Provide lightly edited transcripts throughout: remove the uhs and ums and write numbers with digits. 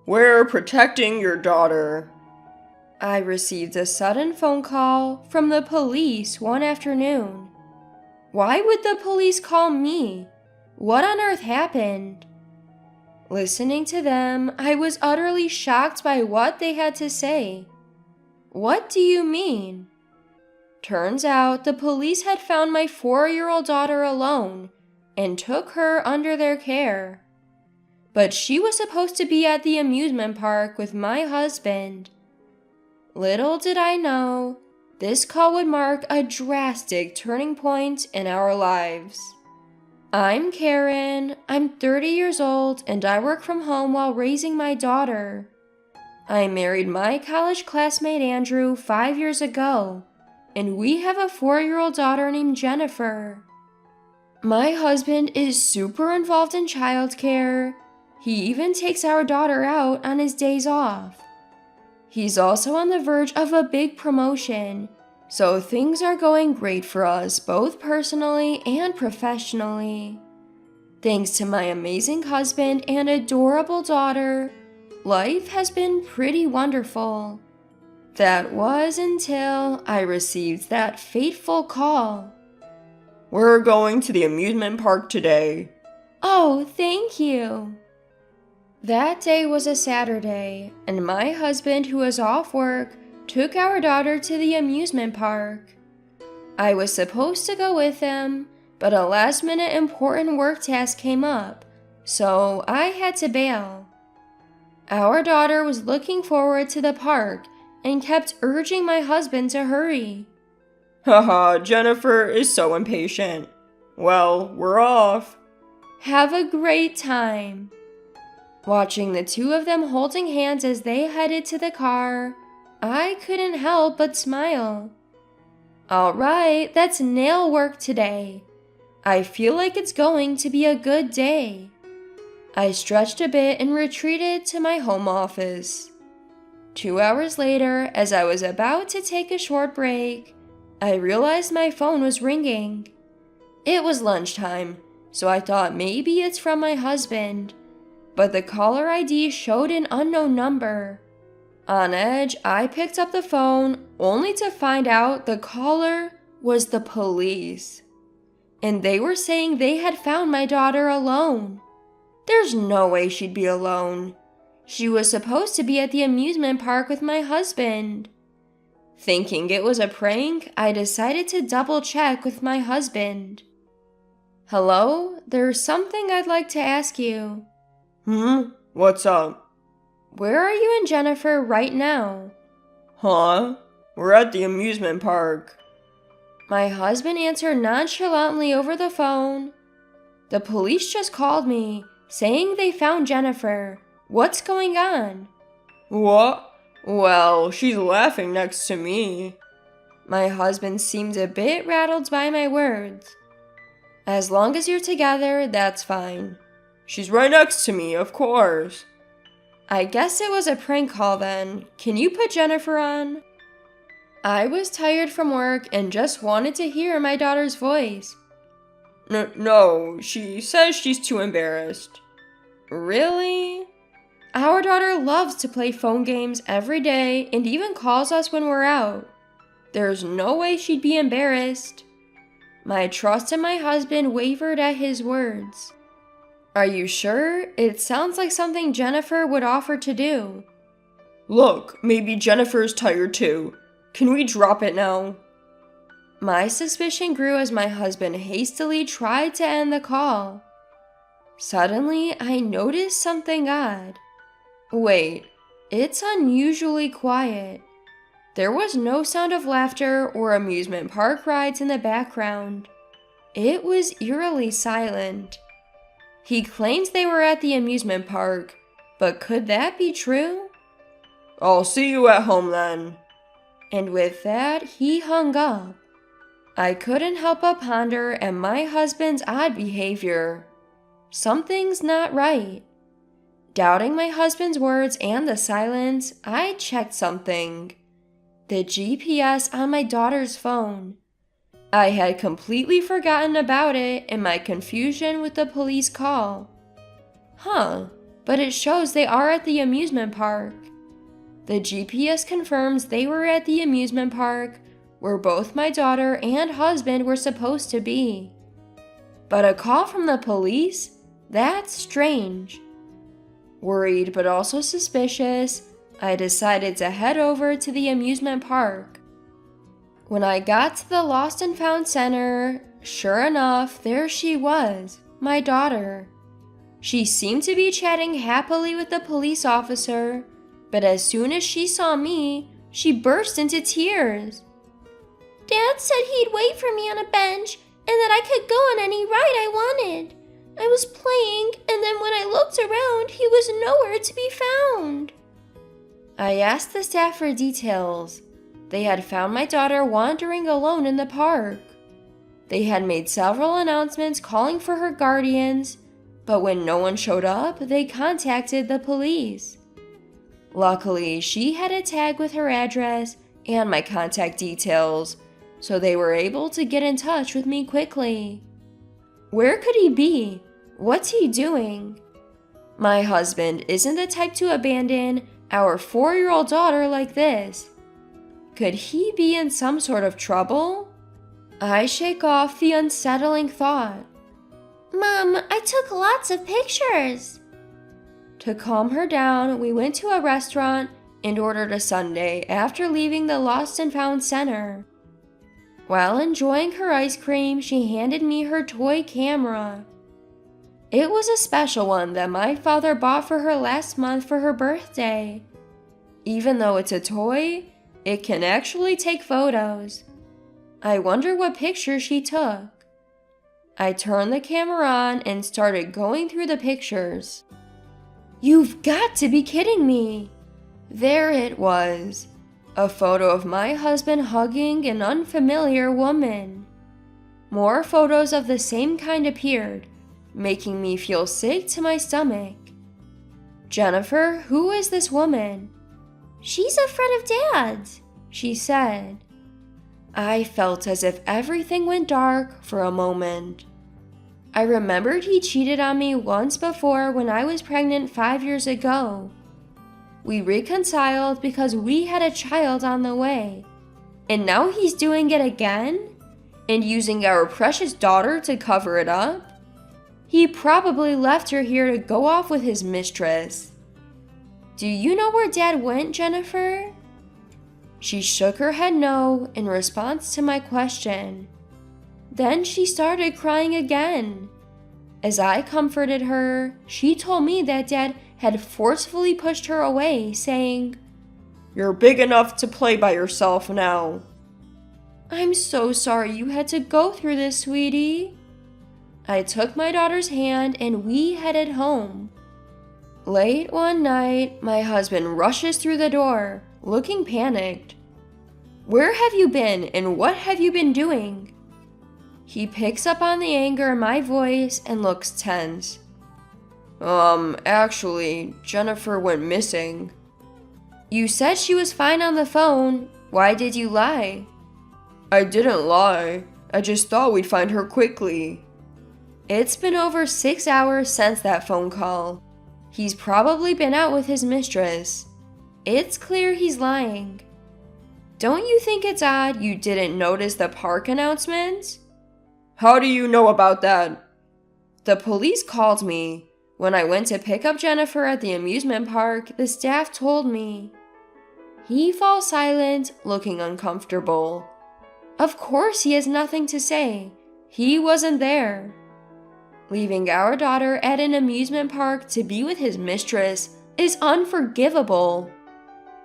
We're protecting your daughter. I received a sudden phone call from the police one afternoon. Why would the police call me? What on earth happened? Listening to them, I was utterly shocked by what they had to say. What do you mean? Turns out the police had found my 4-year-old daughter alone and took her under their care. But she was supposed to be at the amusement park with my husband. Little did I know, this call would mark a drastic turning point in our lives. I'm Karen, I'm 30 years old, and I work from home while raising my daughter. I married my college classmate Andrew 5 years ago, and we have a 4-year-old daughter named Jennifer. My husband is super involved in childcare. He even takes our daughter out on his days off. He's also on the verge of a big promotion, so things are going great for us both personally and professionally. Thanks to my amazing husband and adorable daughter, life has been pretty wonderful. That was until I received that fateful call. We're going to the amusement park today. Oh, thank you. That day was a Saturday, and my husband, who was off work, took our daughter to the amusement park. I was supposed to go with him, but a last-minute important work task came up, so I had to bail. Our daughter was looking forward to the park and kept urging my husband to hurry. Haha, Jennifer is so impatient. Well, we're off. Have a great time. Watching the two of them holding hands as they headed to the car, I couldn't help but smile. All right, that's nail work today. I feel like it's going to be a good day. I stretched a bit and retreated to my home office. 2 hours later, as I was about to take a short break, I realized my phone was ringing. It was lunchtime, so I thought maybe it's from my husband, but the caller ID showed an unknown number. On edge, I picked up the phone, only to find out the caller was the police. And they were saying they had found my daughter alone. There's no way she'd be alone. She was supposed to be at the amusement park with my husband. Thinking it was a prank, I decided to double check with my husband. Hello, there's something I'd like to ask you. What's up? Where are you and Jennifer right now? Huh? We're at the amusement park. My husband answered nonchalantly over the phone. The police just called me, saying they found Jennifer. What's going on? What? Well, she's laughing next to me. My husband seemed a bit rattled by my words. As long as you're together, that's fine. She's right next to me, of course. I guess it was a prank call then. Can you put Jennifer on? I was tired from work and just wanted to hear my daughter's voice. No, she says she's too embarrassed. Really? Our daughter loves to play phone games every day and even calls us when we're out. There's no way she'd be embarrassed. My trust in my husband wavered at his words. Are you sure? It sounds like something Jennifer would offer to do. Look, maybe Jennifer's tired too. Can we drop it now? My suspicion grew as my husband hastily tried to end the call. Suddenly, I noticed something odd. Wait, it's unusually quiet. There was no sound of laughter or amusement park rides in the background. It was eerily silent. He claims they were at the amusement park, but could that be true? I'll see you at home then. And with that, he hung up. I couldn't help but ponder at my husband's odd behavior. Something's not right. Doubting my husband's words and the silence, I checked something. The GPS on my daughter's phone. I had completely forgotten about it in my confusion with the police call. but it shows they are at the amusement park. The GPS confirms they were at the amusement park where both my daughter and husband were supposed to be. But a call from the police? That's strange. Worried but also suspicious, I decided to head over to the amusement park. When I got to the Lost and Found Center, sure enough, there she was, my daughter. She seemed to be chatting happily with the police officer, but as soon as she saw me, she burst into tears. Dad said he'd wait for me on a bench and that I could go on any ride I wanted. I was playing, and then when I looked around, he was nowhere to be found. I asked the staff for details. They had found my daughter wandering alone in the park. They had made several announcements calling for her guardians, but when no one showed up, they contacted the police. Luckily, she had a tag with her address and my contact details, so they were able to get in touch with me quickly. Where could he be? What's he doing? My husband isn't the type to abandon our 4-year-old daughter like this. Could he be in some sort of trouble? I shake off the unsettling thought. Mom, I took lots of pictures. To calm her down, we went to a restaurant and ordered a sundae after leaving the Lost and Found Center. While enjoying her ice cream, she handed me her toy camera. It was a special one that my father bought for her last month for her birthday. Even though it's a toy, it can actually take photos. I wonder what pictures she took. I turned the camera on and started going through the pictures. You've got to be kidding me! There it was. A photo of my husband hugging an unfamiliar woman. More photos of the same kind appeared, making me feel sick to my stomach. Jennifer, who is this woman? She's a friend of Dad's, she said. I felt as if everything went dark for a moment. I remembered he cheated on me once before when I was pregnant 5 years ago. We reconciled because we had a child on the way. And now he's doing it again? And using our precious daughter to cover it up? He probably left her here to go off with his mistress. Do you know where Dad went, Jennifer? She shook her head no in response to my question. Then she started crying again. As I comforted her, she told me that Dad had forcefully pushed her away, saying, "You're big enough to play by yourself now." I'm so sorry you had to go through this, sweetie. I took my daughter's hand and we headed home. Late one night, my husband rushes through the door, looking panicked. Where have you been and what have you been doing? He picks up on the anger in my voice and looks tense. Actually, Jennifer went missing. You said she was fine on the phone. Why did you lie? I didn't lie. I just thought we'd find her quickly. It's been over 6 hours since that phone call. He's probably been out with his mistress. It's clear he's lying. Don't you think it's odd you didn't notice the park announcements? How do you know about that? The police called me. When I went to pick up Jennifer at the amusement park, the staff told me. He falls silent, looking uncomfortable. Of course he has nothing to say. He wasn't there. Leaving our daughter at an amusement park to be with his mistress is unforgivable.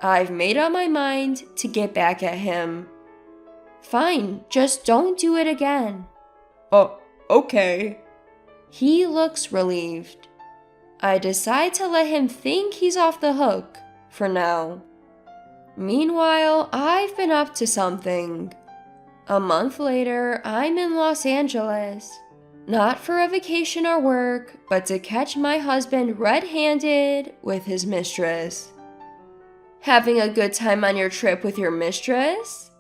I've made up my mind to get back at him. Fine, just don't do it again. Okay. He looks relieved. I decide to let him think he's off the hook, for now. Meanwhile, I've been up to something. A month later, I'm in Los Angeles. Not for a vacation or work, but to catch my husband red-handed with his mistress. Having a good time on your trip with your mistress?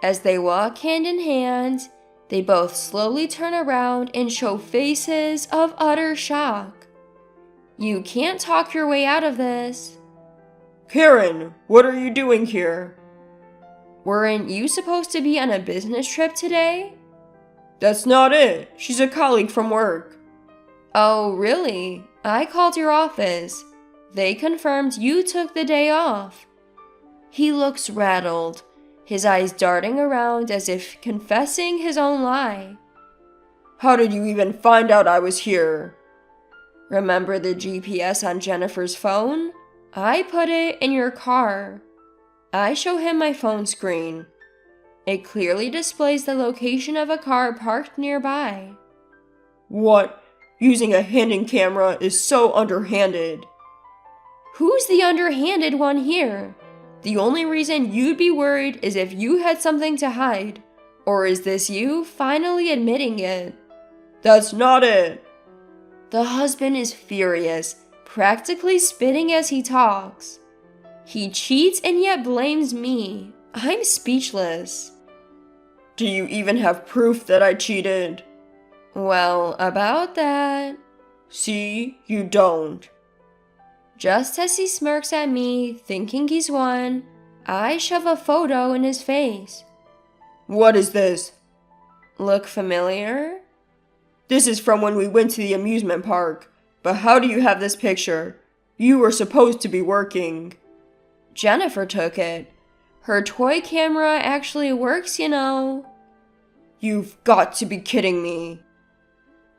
As they walk hand in hand, they both slowly turn around and show faces of utter shock. You can't talk your way out of this. Karen, what are you doing here? Weren't you supposed to be on a business trip today? That's not it. She's a colleague from work. Oh, really? I called your office. They confirmed you took the day off. He looks rattled, his eyes darting around as if confessing his own lie. How did you even find out I was here? Remember the GPS on Jennifer's phone? I put it in your car. I show him my phone screen. It clearly displays the location of a car parked nearby. What? Using a hidden camera is so underhanded. Who's the underhanded one here? The only reason you'd be worried is if you had something to hide. Or is this you finally admitting it? That's not it. The husband is furious, practically spitting as he talks. He cheats and yet blames me. I'm speechless. Do you even have proof that I cheated? Well, about that. See, you don't. Just as he smirks at me, thinking he's won, I shove a photo in his face. What is this? Look familiar? This is from when we went to the amusement park. But how do you have this picture? You were supposed to be working. Jennifer took it. Her toy camera actually works, you know. You've got to be kidding me.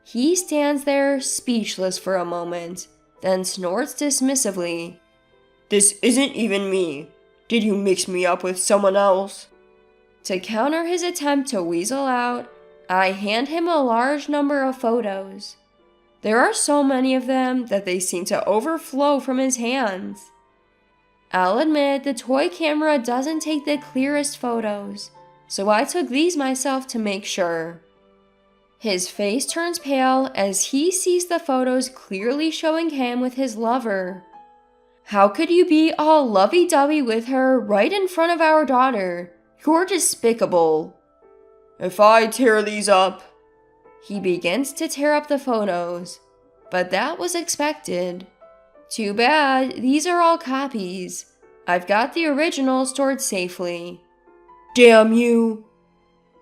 He stands there speechless for a moment, then snorts dismissively. This isn't even me. Did you mix me up with someone else? To counter his attempt to weasel out, I hand him a large number of photos. There are so many of them that they seem to overflow from his hands. I'll admit the toy camera doesn't take the clearest photos, so I took these myself to make sure. His face turns pale as he sees the photos clearly showing him with his lover. How could you be all lovey-dovey with her right in front of our daughter? You're despicable. If I tear these up... He begins to tear up the photos, but that was expected. Too bad, these are all copies. I've got the original stored safely. Damn you!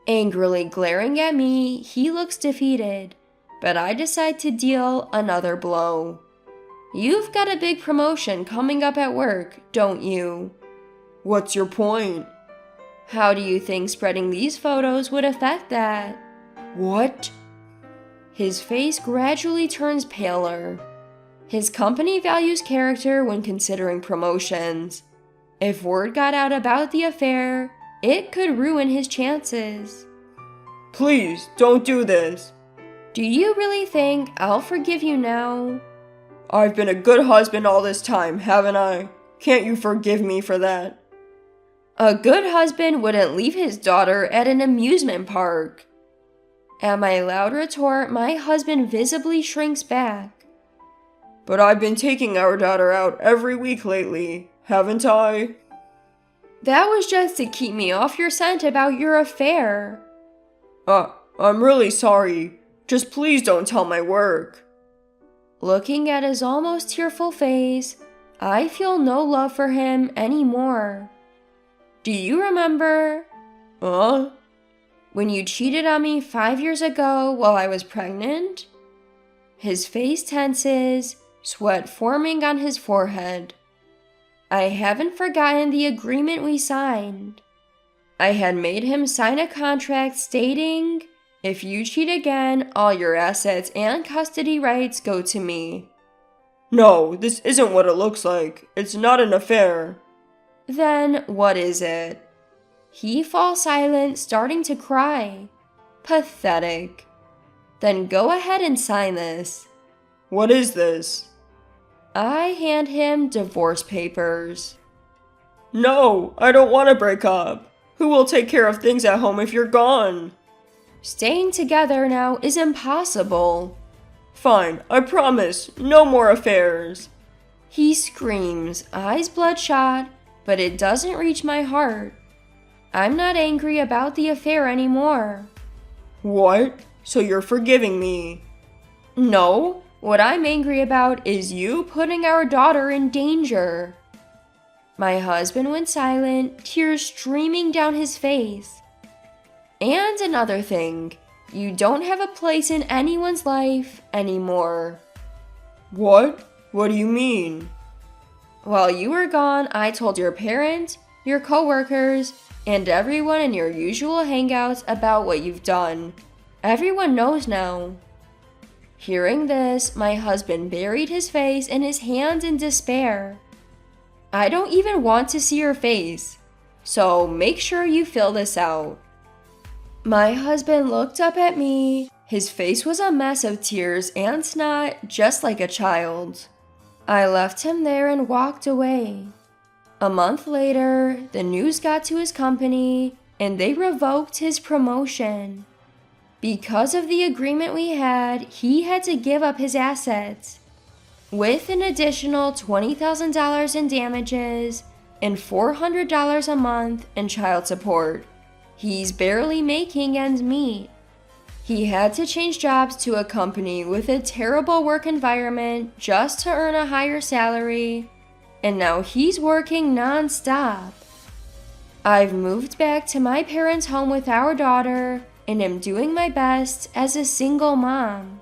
Angrily glaring at me, he looks defeated, but I decide to deal another blow. You've got a big promotion coming up at work, don't you? What's your point? How do you think spreading these photos would affect that? What? His face gradually turns paler. His company values character when considering promotions. If word got out about the affair, it could ruin his chances. Please, don't do this. Do you really think I'll forgive you now? I've been a good husband all this time, haven't I? Can't you forgive me for that? A good husband wouldn't leave his daughter at an amusement park. At my loud retort, my husband visibly shrinks back. But I've been taking our daughter out every week lately, haven't I? That was just to keep me off your scent about your affair. I'm really sorry. Just please don't tell my work. Looking at his almost tearful face, I feel no love for him anymore. Do you remember? When you cheated on me 5 years ago while I was pregnant? His face tenses, sweat forming on his forehead. I haven't forgotten the agreement we signed. I had made him sign a contract stating, if you cheat again, all your assets and custody rights go to me. No, this isn't what it looks like. It's not an affair. Then what is it? He falls silent, starting to cry. Pathetic. Then go ahead and sign this. What is this? I hand him divorce papers. No, I don't want to break up. Who will take care of things at home if you're gone? Staying together now is impossible. Fine, I promise, no more affairs. He screams, eyes bloodshot, but it doesn't reach my heart. I'm not angry about the affair anymore. What? So you're forgiving me? No, What I'm angry about is you putting our daughter in danger." My husband went silent, tears streaming down his face. "And another thing, you don't have a place in anyone's life anymore." What? What do you mean? While you were gone, I told your parents, your coworkers, and everyone in your usual hangouts about what you've done. Everyone knows now." Hearing this, my husband buried his face in his hands in despair. "I don't even want to see your face, so make sure you fill this out." My husband looked up at me. His face was a mess of tears and snot, just like a child. I left him there and walked away. A month later, the news got to his company, and they revoked his promotion. Because of the agreement we had, he had to give up his assets, with an additional $20,000 in damages and $400 a month in child support. He's barely making ends meet. He had to change jobs to a company with a terrible work environment just to earn a higher salary, and now he's working non-stop. I've moved back to my parents' home with our daughter and am doing my best as a single mom.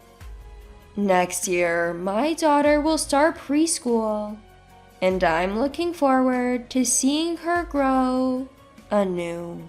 Next year, my daughter will start preschool, and I'm looking forward to seeing her grow anew.